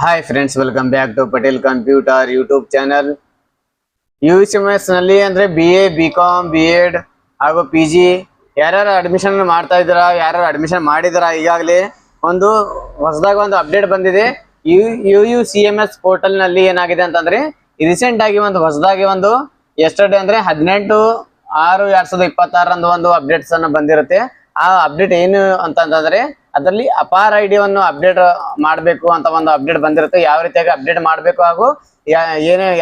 Hi friends, welcome back to Patel computer YouTube channel. UCMS ನಲ್ಲಿ ಅಂದ್ರೆ BA, BCom, B.Ed ಹಾಗೂ PG ಯಾರ್ಯಾರು admission ಮಾಡ್ತಾ ಇದ್ದೀರಾ, ಯಾರ್ಯಾರು ಅಡ್ಮಿಷನ್ ಮಾಡಿದಿರಾ, ಈಗಾಗಲೇ ಒಂದು ಹೊಸದಾಗಿ ಒಂದು ಅಪ್ಡೇಟ್ ಬಂದಿದೆ. UCMS ಪೋರ್ಟಲ್ ನಲ್ಲಿ ಏನಾಗಿದೆ ಅಂತಂದ್ರೆ ರೀಸೆಂಟ್ ಆಗಿ ಒಂದು ಹೊಸದಾಗಿ ಒಂದು ಎಸ್ಟರ್ಡೇ ಅಂದ್ರೆ 18/6/2026 ಒಂದು ಅಪ್ಡೇಟ್ಸ್ ಅನ್ನು ಬಂದಿರುತ್ತೆ. ಆ ಅಪ್ಡೇಟ್ ಏನು ಅಂತಂದ್ರೆ ಅದರಲ್ಲಿ ಅಪಾರ್ ಐಡಿಯನ್ನು ಅಪ್ಡೇಟ್ ಮಾಡಬೇಕು ಅಂತ ಒಂದು ಅಪ್ಡೇಟ್ ಬಂದಿರುತ್ತೆ. ಯಾವ ರೀತಿಯಾಗಿ ಅಪ್ಡೇಟ್ ಮಾಡಬೇಕು ಹಾಗೂ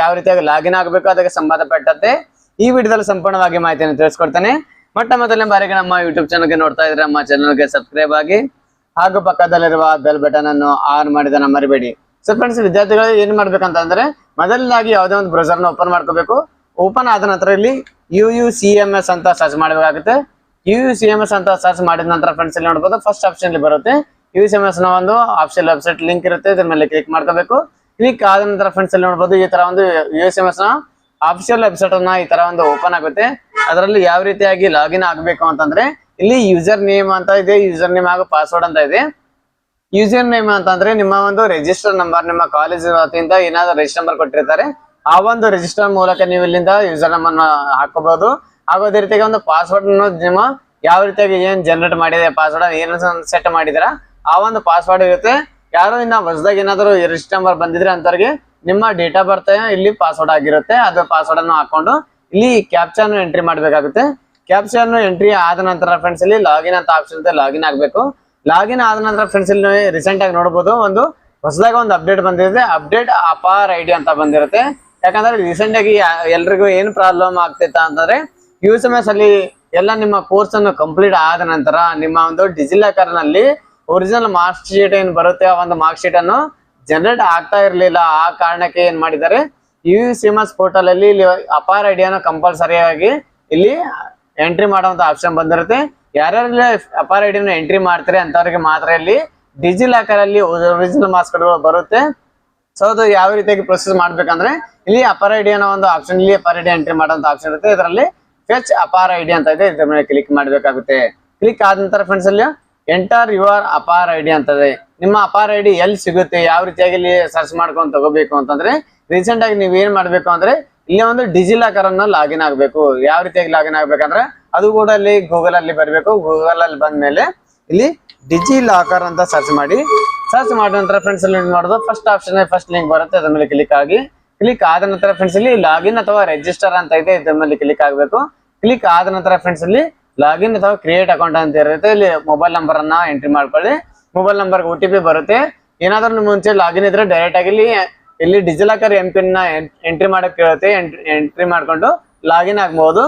ಯಾವ ರೀತಿಯಾಗಿ ಲಾಗಿನ್ ಆಗಬೇಕು ಅದಕ್ಕೆ ಸಂಬಂಧಪಟ್ಟಂತೆ ಈ ವಿಡಿಯೋದಲ್ಲಿ ಸಂಪೂರ್ಣವಾಗಿ ಮಾಹಿತಿಯನ್ನು ತಿಳಿಸ್ಕೊಡ್ತೇನೆ. ಮೊದಲನೇ ಬಾರಿಗೆ ನಮ್ಮ ಯೂಟ್ಯೂಬ್ ಚಾನಲ್ಗೆ ನೋಡ್ತಾ ಇದ್ರೆ ನಮ್ಮ ಚಾನಲ್ಗೆ ಸಬ್ಸ್ಕ್ರೈಬ್ ಆಗಿ ಹಾಗೂ ಪಕ್ಕದಲ್ಲಿರುವ ಬೆಲ್ ಬಟನ್ ಅನ್ನು ಆನ್ ಮಾಡಿದನ್ನ ಮರಿಬೇಡಿ. ಸೊ ಫ್ರೆಂಡ್ಸ್, ವಿದ್ಯಾರ್ಥಿಗಳು ಏನ್ ಮಾಡ್ಬೇಕಂತಂದ್ರೆ ಮೊದಲನಾಗಿ ಯಾವುದೇ ಒಂದು ಬ್ರೌಸರ್ ನ ಓಪನ್ ಮಾಡ್ಕೋಬೇಕು. ಓಪನ್ ಆದ ನಂತರ ಇಲ್ಲಿ UCMS ಅಂತ ಸರ್ಚ್ ಮಾಡಬೇಕಾಗುತ್ತೆ. UCMS ಅಂತ ಸರ್ಚ್ ಮಾಡಿದ ನಂತರ ಫ್ರೆಂಡ್ಸ್ ಇಲ್ಲಿ ನೋಡಬಹುದು ಫಸ್ಟ್ ಆಪ್ಷನ್ ಇಲ್ಲಿ ಬರುತ್ತೆ. UCMS ನ ಒಂದು ಆಫಿಷಿಯಲ್ ವೆಬ್ಸೈಟ್ ಲಿಂಕ್ ಇರುತ್ತೆ, ಇದ್ರ ಮೇಲೆ ಕ್ಲಿಕ್ ಮಾಡ್ಕೋಬೇಕು. ಕ್ಲಿಕ್ ಆದ ನಂತರ ಫ್ರೆಂಡ್ಸ್ ಇಲ್ಲಿ ನೋಡಬಹುದು ಈ ತರ ಒಂದು UCMS ನ ಆಫಿಷಿಯಲ್ ವೆಬ್ಸೈಟ್ ಅನ್ನ ಈ ತರ ಒಂದು ಓಪನ್ ಆಗುತ್ತೆ. ಅದರಲ್ಲಿ ಯಾವ ರೀತಿಯಾಗಿ ಲಾಗಿನ್ ಆಗಬೇಕು ಅಂತಂದ್ರೆ ಇಲ್ಲಿ ಯೂಸರ್ ನೇಮ್ ಅಂತ ಇದೆ, ಯೂಸರ್ ನೇಮ್ ಹಾಗೂ ಪಾಸ್ವರ್ಡ್ ಅಂತ ಇದೆ. ಯೂಸರ್ ನೇಮ್ ಅಂತಂದ್ರೆ ನಿಮ್ಮ ಒಂದು ರಿಜಿಸ್ಟರ್ ನಂಬರ್, ನಿಮ್ಮ ಕಾಲೇಜ್ ವತಿಯಿಂದ ಏನಾದ್ರು ರಿಜಿಸ್ಟರ್ ನಂಬರ್ ಕೊಟ್ಟಿರ್ತಾರೆ, ಆ ಒಂದು ರಿಜಿಸ್ಟರ್ ಮೂಲಕ ನೀವು ಇಲ್ಲಿಂದ ಯೂಸರ್ ನಂಬರ್ ಅನ್ನ ಹಾಕೋಬಹುದು. ಹಾಗೂ ಅದೇ ರೀತಿಯಾಗಿ ಒಂದು ಪಾಸ್ವರ್ಡ್ ನಿಮ್ಮ ಯಾವ ರೀತಿಯಾಗಿ ಏನ್ ಜನರೇಟ್ ಮಾಡಿದೆ, ಪಾಸ್ವರ್ಡ್ ಏನು ಸೆಟ್ ಮಾಡಿದಿರಾ ಆ ಒಂದು ಪಾಸ್ವರ್ಡ್ ಇರುತ್ತೆ. ಯಾರು ಇನ್ನ ಹೊಸದಾಗಿ ಏನಾದ್ರು ರಿಜಿಸ್ಟರ್ ನಂಬರ್ ಬಂದಿದ್ರೆ ಅಂತವ್ರಿಗೆ ನಿಮ್ಮ ಡೇಟ್ ಆಫ್ ಬರ್ತ್ ಇಲ್ಲಿ ಪಾಸ್ವರ್ಡ್ ಆಗಿರುತ್ತೆ. ಅದು ಪಾಸ್ವರ್ಡ್ ಅನ್ನು ಹಾಕೊಂಡು ಇಲ್ಲಿ ಕ್ಯಾಪ್ಚಾ ಎಂಟ್ರಿ ಮಾಡ್ಬೇಕಾಗುತ್ತೆ. ಕ್ಯಾಪ್ಚಾ ಎಂಟ್ರಿ ಆದ ನಂತರ ಫ್ರೆಂಡ್ಸ್ ಇಲ್ಲಿ ಲಾಗಿನ್ ಅಂತ ಆಪ್ಷನ್ ಇದೆ, ಲಾಗಿನ್ ಆಗ್ಬೇಕು. ಲಾಗಿನ್ ಆದ ನಂತರ ಫ್ರೆಂಡ್ಸ್ ಇಲ್ಲಿ ರೀಸೆಂಟ್ ಆಗಿ ನೋಡಬಹುದು ಒಂದು ಹೊಸದಾಗಿ ಒಂದು ಅಪ್ಡೇಟ್ ಬಂದಿದೆ. ಅಪ್ಡೇಟ್ ಅಪಾರ್ ಐಡಿ ಅಂತ ಬಂದಿರುತ್ತೆ. ಯಾಕಂದ್ರೆ ರೀಸೆಂಟ್ ಆಗಿ ಎಲ್ರಿಗೂ ಏನ್ ಪ್ರಾಬ್ಲಮ್ ಆಗ್ತಿತ್ತ ಅಂತಂದ್ರೆ UCMS ಅಲ್ಲಿ ಎಲ್ಲ ನಿಮ್ಮ ಕೋರ್ಸ್ ಅನ್ನು ಕಂಪ್ಲೀಟ್ ಆದ ನಂತರ ನಿಮ್ಮ ಒಂದು ಡಿಜಿಲಾಕರ್ ನಲ್ಲಿ ಒರಿಜಿನಲ್ ಮಾರ್ಕ್ ಶೀಟ್ ಏನ್ ಬರುತ್ತೆ ಆ ಒಂದು ಮಾರ್ಕ್ ಶೀಟ್ ಅನ್ನು ಜನರೇಟ್ ಆಗ್ತಾ ಇರ್ಲಿಲ್ಲ. ಆ ಕಾರಣಕ್ಕೆ ಏನ್ ಮಾಡಿದ್ದಾರೆ UCMS ಪೋರ್ಟಲ್ ಅಲ್ಲಿ ಇಲ್ಲಿ ಅಪಾರ್ ಐಡಿಯನ್ನು ಕಂಪಲ್ಸರಿಯಾಗಿ ಇಲ್ಲಿ ಎಂಟ್ರಿ ಮಾಡುವಂತ ಆಪ್ಷನ್ ಬಂದಿರುತ್ತೆ. ಯಾರ್ಯಾರೆಲ್ಲ ಅಪಾರ್ ಐಡಿಯನ್ನು ಎಂಟ್ರಿ ಮಾಡ್ತಾರೆ ಅಂತವ್ರಿಗೆ ಮಾತ್ರ ಇಲ್ಲಿ ಡಿಜಿಲಾಕರ್ ಅಲ್ಲಿ ಒರಿಜಿನಲ್ ಮಾರ್ಕ್ಸ್ ಕಾರ್ಡ್ಗಳು ಬರುತ್ತೆ. ಸೊ ಅದು ಯಾವ ರೀತಿಯಾಗಿ ಪ್ರೊಸೆಸ್ ಮಾಡ್ಬೇಕಂದ್ರೆ ಇಲ್ಲಿ ಅಪಾರ್ ಐಡಿ ಅನ್ನೋ ಒಂದು ಆಪ್ಷನ್, ಇಲ್ಲಿ ಅಪಾರ್ ಐಡಿ ಎಂಟ್ರಿ ಮಾಡುವಂತ ಆಪ್ಷನ್ ಇರುತ್ತೆ. ಇದರಲ್ಲಿ ಫೆಚ್ ಅಪಾರ್ ಐಡಿ ಅಂತ ಇದೆ, ಇದ್ರ ಮೇಲೆ ಕ್ಲಿಕ್ ಮಾಡ್ಬೇಕಾಗುತ್ತೆ. ಕ್ಲಿಕ್ ಆದ ನಂತರ ಫ್ರೆಂಡ್ಸ್ ಅಲ್ಲಿ ಎಂಟರ್ ಯುವರ್ ಅಪಾರ್ ಐಡಿ ಅಂತದೆ. ನಿಮ್ಮ ಅಪಾರ್ ಐಡಿ ಎಲ್ಲಿ ಸಿಗುತ್ತೆ, ಯಾವ ರೀತಿಯಾಗಿ ಇಲ್ಲಿ ಸರ್ಚ್ ಮಾಡ್ಕೊಂಡು ತಗೋಬೇಕು ಅಂತಂದ್ರೆ ರೀಸೆಂಟ್ ಆಗಿ ನೀವ್ ಏನ್ ಮಾಡ್ಬೇಕು ಅಂದ್ರೆ ಇಲ್ಲಿ ಒಂದು ಡಿಜಿಲಾಕರ್ ಅನ್ನ ಲಾಗಿನ್ ಆಗ್ಬೇಕು. ಯಾವ ರೀತಿಯಾಗಿ ಲಾಗಿನ್ ಆಗ್ಬೇಕಂದ್ರೆ ಅದು ಕೂಡ ಅಲ್ಲಿ ಗೂಗಲ್ ಅಲ್ಲಿ ಬರ್ಬೇಕು. ಗೂಗಲ್ ಅಲ್ಲಿ ಬಂದ್ಮೇಲೆ ಇಲ್ಲಿ ಡಿಜಿಲಾಕರ್ ಅಂತ ಸರ್ಚ್ ಮಾಡಿ. ಸರ್ಚ್ ಮಾಡಿದ ನಂತರ ಫ್ರೆಂಡ್ಸ್ ಅಲ್ಲಿ ಮಾಡೋದು ಫಸ್ಟ್ ಆಪ್ಷನ್ ಫಸ್ಟ್ ಲಿಂಕ್ ಬರುತ್ತೆ, ಅದ್ರ ಮೇಲೆ ಕ್ಲಿಕ್ ಆಗಿ. ಕ್ಲಿಕ್ ಆದ ನಂತರ ಫ್ರೆಂಡ್ಸ್ ಇಲ್ಲಿ ಲಾಗಿನ್ ಅಥವಾ ರಿಜಿಸ್ಟರ್ ಅಂತ ಇದೆ, ಇದ್ರ ಮೇಲೆ ಕ್ಲಿಕ್ ಆಗಬೇಕು. ಕ್ಲಿಕ್ ಆದ ನಂತರ ಫ್ರೆಂಡ್ಸ್ ಇಲ್ಲಿ ಲಾಗಿನ್ ಅಥವಾ ಕ್ರಿಯೇಟ್ ಅಕೌಂಟ್ ಅಂತ ಇರುತ್ತೆ. ಇಲ್ಲಿ ಮೊಬೈಲ್ ನಂಬರ್ ಅನ್ನ ಎಂಟ್ರಿ ಮಾಡ್ಕೊಳ್ಳಿ. ಮೊಬೈಲ್ ನಂಬರ್ OTP ಬರುತ್ತೆ. ಏನಾದ್ರೂ ನಿಮ್ ಮುಂಚೆ ಲಾಗಿನ್ ಇದ್ರೆ ಡೈರೆಕ್ಟ್ ಆಗಿ ಇಲ್ಲಿ ಡಿಜಿಲಾಕರ್ MPIN ನ ಎಂಟ್ರಿ ಮಾಡಕ್ ಕೇಳುತ್ತೆ, ಎಂಟ್ರಿ ಮಾಡ್ಕೊಂಡು ಲಾಗಿನ್ ಆಗ್ಬಹುದು.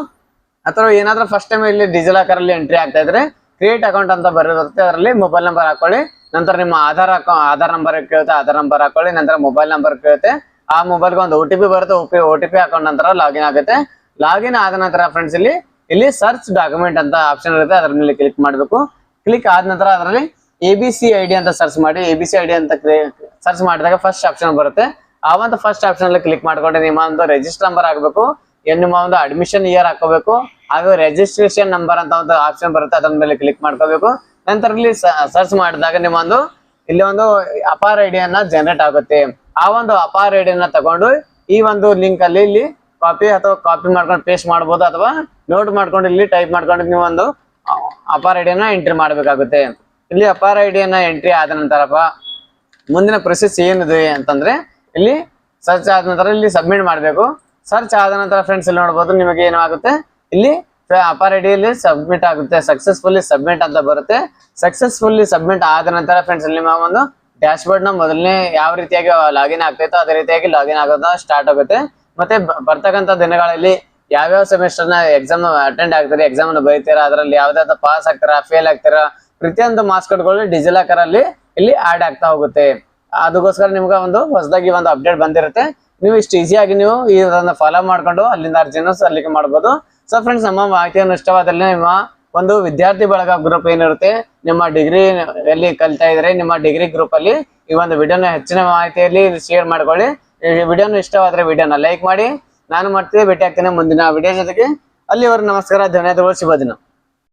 ಅಥವಾ ಏನಾದ್ರೂ ಫಸ್ಟ್ ಟೈಮ್ ಇಲ್ಲಿ ಡಿಜಿಲಾಕರ್ ಅಲ್ಲಿ ಎಂಟ್ರಿ ಆಗ್ತಾ ಇದ್ರೆ ಕ್ರಿಯೇಟ್ ಅಕೌಂಟ್ ಅಂತ ಬರುತ್ತೆ, ಅದರಲ್ಲಿ ಮೊಬೈಲ್ ನಂಬರ್ ಹಾಕೊಳ್ಳಿ. ನಂತರ ನಿಮ್ಮ ಆಧಾರ್ ನಂಬರ್ ಕೇಳುತ್ತೆ, ಆಧಾರ್ ನಂಬರ್ ಹಾಕೊಳ್ಳಿ. ನಂತರ ಮೊಬೈಲ್ ನಂಬರ್ ಕೇಳುತ್ತೆ, ಆ ಮೊಬೈಲ್ಗೆ ಒಂದು OTP ಬರುತ್ತೆ, OTP ಹಾಕೊಂಡ ನಂತರ ಲಾಗಿನ್ ಆಗುತ್ತೆ. ಲಾಗಿನ್ ಆದ ನಂತರ ಫ್ರೆಂಡ್ಸ್ ಇಲ್ಲಿ ಸರ್ಚ್ ಡಾಕ್ಯುಮೆಂಟ್ ಅಂತ ಆಪ್ಷನ್ ಇರುತ್ತೆ, ಅದರ ಮೇಲೆ ಕ್ಲಿಕ್ ಮಾಡಬೇಕು. ಕ್ಲಿಕ್ ಆದ ನಂತರ ಅದರಲ್ಲಿ ABC ID ಅಂತ ಸರ್ಚ್ ಮಾಡಿ. ABC ID ಅಂತ ಸರ್ಚ್ ಮಾಡಿದಾಗ ಫಸ್ಟ್ ಆಪ್ಷನ್ ಬರುತ್ತೆ. ಆ ಒಂದು ಫಸ್ಟ್ ಆಪ್ಷನ್ ಅಲ್ಲಿ ಕ್ಲಿಕ್ ಮಾಡ್ಕೊಂಡು ನಿಮ್ಮ ಒಂದು ರಿಜಿಸ್ಟರ್ ನಂಬರ್ ಆಗಬೇಕು, ನಿಮ್ಮ ಒಂದು ಅಡ್ಮಿಷನ್ ಇಯರ್ ಹಾಕೋಬೇಕು. ಹಾಗೂ ರಿಜಿಸ್ಟ್ರೇಷನ್ ನಂಬರ್ ಅಂತ ಒಂದು ಆಪ್ಷನ್ ಬರುತ್ತೆ, ಅದರ ಮೇಲೆ ಕ್ಲಿಕ್ ಮಾಡ್ಕೋಬೇಕು. ನಂತರ ಇಲ್ಲಿ ಸರ್ಚ್ ಮಾಡಿದಾಗ ನಿಮ್ಮ ಒಂದು ಇಲ್ಲಿ ಒಂದು ಅಪಾರ್ ಐಡಿಯನ್ನ ಜನರೇಟ್ ಆಗುತ್ತೆ. ಆ ಒಂದು ಅಪಾರ್ ಐಡಿಯನ್ನ ತಗೊಂಡು ಈ ಒಂದು ಲಿಂಕ್ ಅಲ್ಲಿ ಇಲ್ಲಿ ಕಾಪಿ ಮಾಡ್ಕೊಂಡು ಪೇಸ್ಟ್ ಮಾಡ್ಬೋದು, ಅಥವಾ ನೋಟ್ ಮಾಡ್ಕೊಂಡು ಇಲ್ಲಿ ಟೈಪ್ ಮಾಡ್ಕೊಂಡು ನೀವು ಒಂದು ಅಪಾರ್ ಐಡಿಯನ್ನ ಎಂಟ್ರಿ ಮಾಡ್ಬೇಕಾಗುತ್ತೆ. ಇಲ್ಲಿ ಅಪಾರ್ ಐಡಿಯನ್ನ ಎಂಟ್ರಿ ಆದ ನಂತರಪ್ಪ ಮುಂದಿನ ಪ್ರೊಸೆಸ್ ಏನಿದೆ ಅಂತಂದ್ರೆ ಇಲ್ಲಿ ಸರ್ಚ್ ಆದ ನಂತರ ಇಲ್ಲಿ ಸಬ್ಮಿಟ್ ಮಾಡಬೇಕು. ಸರ್ಚ್ ಆದ ನಂತರ ಫ್ರೆಂಡ್ಸ್ ಇಲ್ಲಿ ನೋಡ್ಬೋದು ನಿಮಗೆ ಏನಾಗುತ್ತೆ, ಇಲ್ಲಿ ಅಪಾರ್ ಐಡಿಯಲ್ಲಿ ಸಬ್ಮಿಟ್ ಆಗುತ್ತೆ. ಸಕ್ಸಸ್ಫುಲ್ಲಿ ಸಬ್ಮಿಟ್ ಅಂತ ಬರುತ್ತೆ. ಸಕ್ಸಸ್ಫುಲ್ಲಿ ಸಬ್ಮಿಟ್ ಆದ ನಂತರ ಫ್ರೆಂಡ್ಸ್ ಇಲ್ಲಿ ನಿಮ್ಮ ಒಂದು ಡ್ಯಾಶ್ ಬೋರ್ಡ್ ನ ಮೊದಲನೇ ಯಾವ ರೀತಿಯಾಗಿ ಲಾಗಿನ್ ಆಗ್ತೈತೋ ಅದೇ ರೀತಿಯಾಗಿ ಲಾಗಿನ್ ಆಗೋದು ಸ್ಟಾರ್ಟ್ ಆಗುತ್ತೆ. ಮತ್ತೆ ಬರ್ತಕ್ಕಂಥ ದಿನಗಳಲ್ಲಿ ಯಾವ್ಯಾವ ಸೆಮಿಸ್ಟರ್ ನ ಎಕ್ಸಾಮ್ ಅಟೆಂಡ್ ಆಗ್ತಾರೆ, ಎಕ್ಸಾಮ್ ಅನ್ನು ಬರೀತೀರಾ, ಅದರಲ್ಲಿ ಯಾವ್ದಾದ್ರು ಪಾಸ್ ಆಗ್ತಾರಾ, ಫೇಲ್ ಆಗ್ತಾರಾ, ಪ್ರತಿಯೊಂದು ಮಾರ್ಕ್ಸ್ ಕಾರ್ಡ್ಗಳು ಡಿಜಿಲಾಕರ್ ಅಲ್ಲಿ ಇಲ್ಲಿ ಆಡ್ ಆಗ್ತಾ ಹೋಗುತ್ತೆ. ಅದಕ್ಕೋಸ್ಕರ ನಿಮ್ಗೆ ಒಂದು ಹೊಸದಾಗಿ ಒಂದು ಅಪ್ಡೇಟ್ ಬಂದಿರುತ್ತೆ. ನೀವು ಇಷ್ಟು ಈಸಿಯಾಗಿ ನೀವು ಇದನ್ನ ಫಾಲೋ ಮಾಡ್ಕೊಂಡು ಅಲ್ಲಿಂದ ಅರ್ಜಿನ ಸಲ್ಲಿಕೆ ಮಾಡಬಹುದು. ಸೊ ಫ್ರೆಂಡ್ಸ್, ನಮ್ಮ ಮಾಹಿತಿಯನ್ನು ಇಷ್ಟವಾದಲ್ಲಿ ನಿಮ್ಮ ಒಂದು ವಿದ್ಯಾರ್ಥಿ ಬಳಗ ಗ್ರೂಪ್ ಏನಿರುತ್ತೆ, ನಿಮ್ಮ ಡಿಗ್ರಿ ಎಲ್ಲಿ ಕಲಿತಾ ಇದ್ರೆ ನಿಮ್ಮ ಡಿಗ್ರಿ ಗ್ರೂಪ್ ಅಲ್ಲಿ ಈ ಒಂದು ವಿಡಿಯೋನ ಹೆಚ್ಚಿನ ಮಾಹಿತಿಯಲ್ಲಿ ಶೇರ್ ಮಾಡ್ಕೊಳ್ಳಿ. ಈ ವಿಡಿಯೋನ ಇಷ್ಟವಾದ್ರೆ ವಿಡಿಯೋನ ಲೈಕ್ ಮಾಡಿ. ನಾನು ಮಾಡ್ತೀವಿ, ಭೇಟಿ ಆಗ್ತೇನೆ ಮುಂದಿನ ವಿಡಿಯೋ ಜೊತೆಗೆ. ಅಲ್ಲಿವರೆಗೂ ನಮಸ್ಕಾರ, ಧನ್ಯವಾದಗಳು, ಶುಭ ದಿನ.